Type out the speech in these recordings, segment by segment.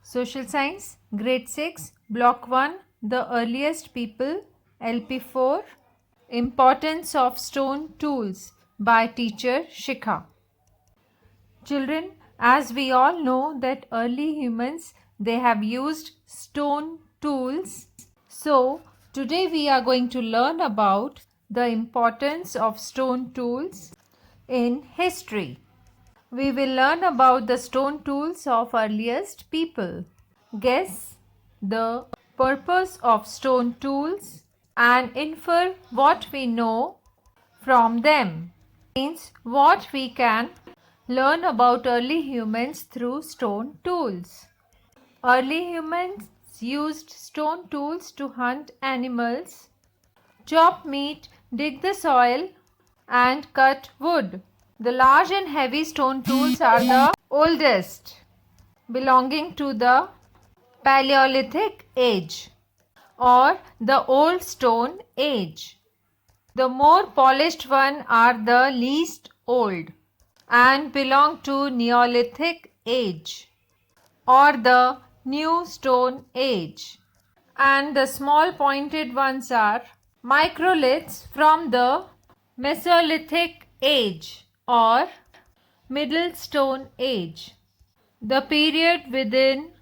Social Science, Grade 6, Block 1, The Earliest People, LP4, Importance of Stone Tools by teacher Shikha. Children, as we all know that early humans, they have used stone tools. So, today we are going to learn about the importance of stone tools in history. We will learn about the stone tools of earliest people. Guess the purpose of stone tools and infer what we know from them. Means what we can learn about early humans through stone tools. Early humans used stone tools to hunt animals, chop meat, dig the soil, and cut wood. The large and heavy stone tools are the oldest, belonging to the Paleolithic age or the Old Stone Age. The more polished ones are the least old and belong to Neolithic age or the New Stone Age. And the small pointed ones are microliths from the Mesolithic age or Middle Stone Age, the period within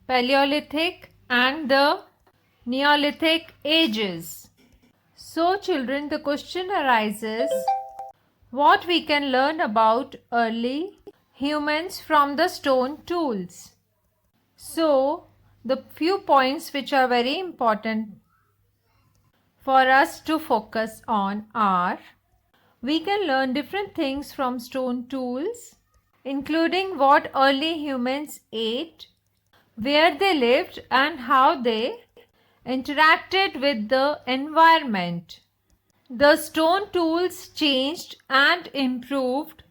Paleolithic and the Neolithic ages. So children, the question arises, what we can learn about early humans from the stone tools. So the few points which are very important for us to focus on are, we can learn different things from stone tools, including what early humans ate, where they lived and how they interacted with the environment. The stone tools changed and improved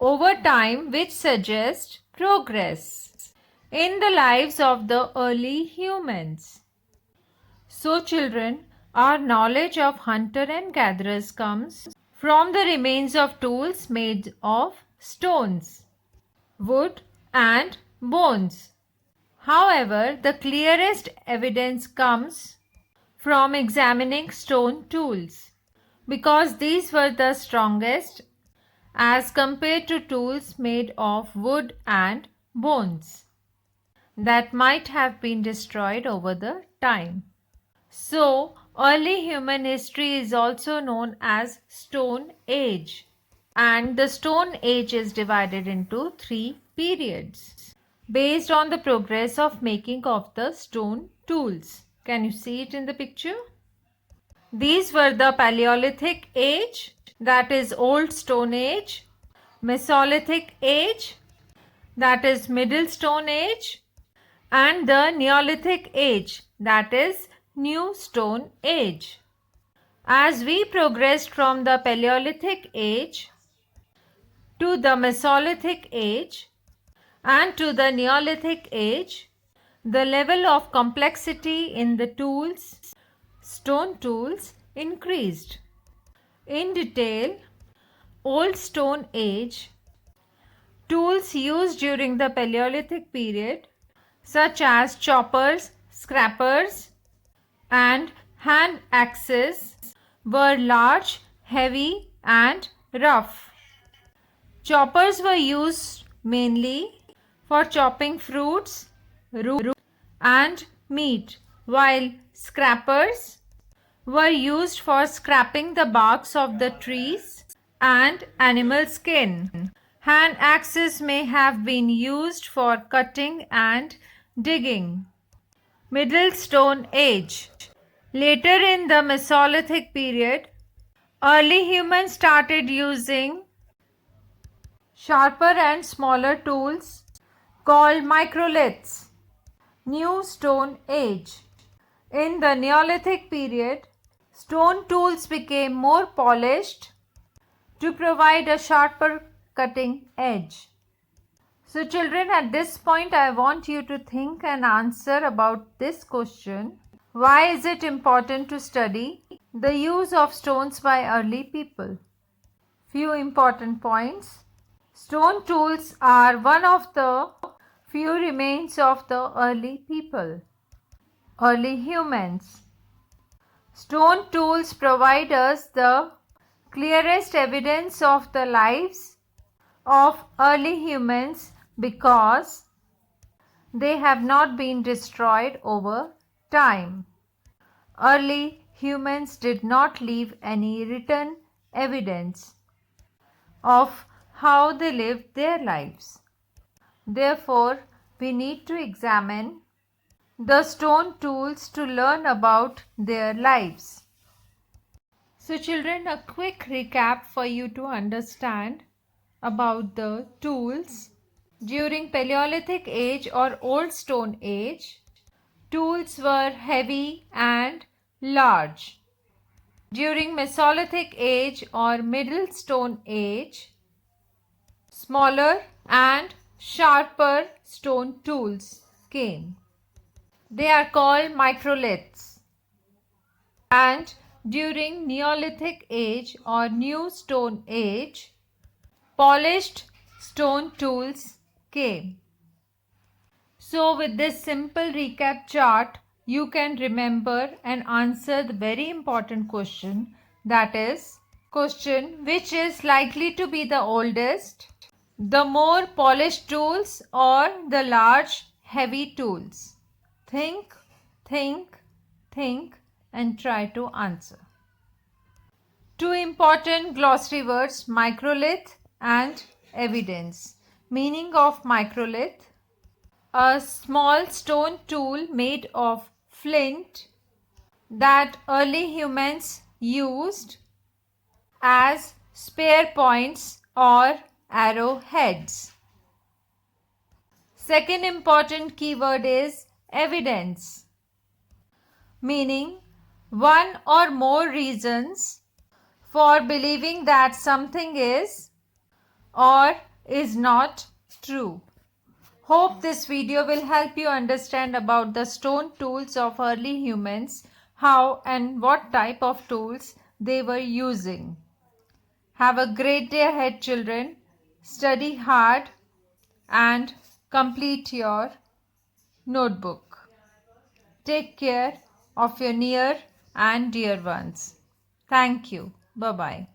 over time, which suggests progress in the lives of the early humans. So children, our knowledge of hunter and gatherers comes from the remains of tools made of stones, wood and bones. However, the clearest evidence comes from examining stone tools because these were the strongest as compared to tools made of wood and bones that might have been destroyed over the time. So, early human history is also known as Stone Age, and the Stone Age is divided into 3 periods based on the progress of making of the stone tools. Can you see it in the picture? These were the Paleolithic Age, that is Old Stone Age, Mesolithic Age, that is Middle Stone Age, and the Neolithic Age, that is New Stone Age. As we progressed from the Paleolithic Age to the Mesolithic Age and to the Neolithic Age, the level of complexity in the tools, stone tools, increased. In detail, Old Stone Age, tools used during the Paleolithic period such as choppers, scrapers, and hand axes were large, heavy, and rough. Choppers were used mainly for chopping fruits, roots, and meat, while scrapers were used for scraping the barks of the trees and animal skin. Hand axes may have been used for cutting and digging. Middle Stone Age. Later in the Mesolithic period, early humans started using sharper and smaller tools called microliths. New Stone Age. In the Neolithic period, stone tools became more polished to provide a sharper cutting edge. So children, at this point I want you to think and answer about this question. Why is it important to study the use of stones by early people? Few important points. Stone tools are one of the Few remains of the early people, early humans. Stone tools provide us the clearest evidence of the lives of early humans because they have not been destroyed over time. Early humans did not leave any written evidence of how they lived their lives. Therefore, we need to examine the stone tools to learn about their lives. So children, a quick recap for you to understand about the tools. During Paleolithic age or Old Stone Age, tools were heavy and large. During Mesolithic age or Middle Stone Age, smaller and sharper stone tools came. They are called microliths. And during Neolithic age or New Stone Age, polished stone tools came. So with this simple recap chart, you can remember and answer the very important question, that is, question which is likely to be the oldest, the more polished tools or the large heavy tools? Think, think, think and try to answer. Two important glossary words, microlith and evidence. Meaning of microlith: a small stone tool made of flint that early humans used as spear points or arrowheads. Second important keyword is evidence, meaning one or more reasons for believing that something is or is not true. Hope this video will help you understand about the stone tools of early humans, how and what type of tools they were using. Have a great day ahead, children. Study hard and complete your notebook. Take care of your near and dear ones. Thank you. Bye-bye.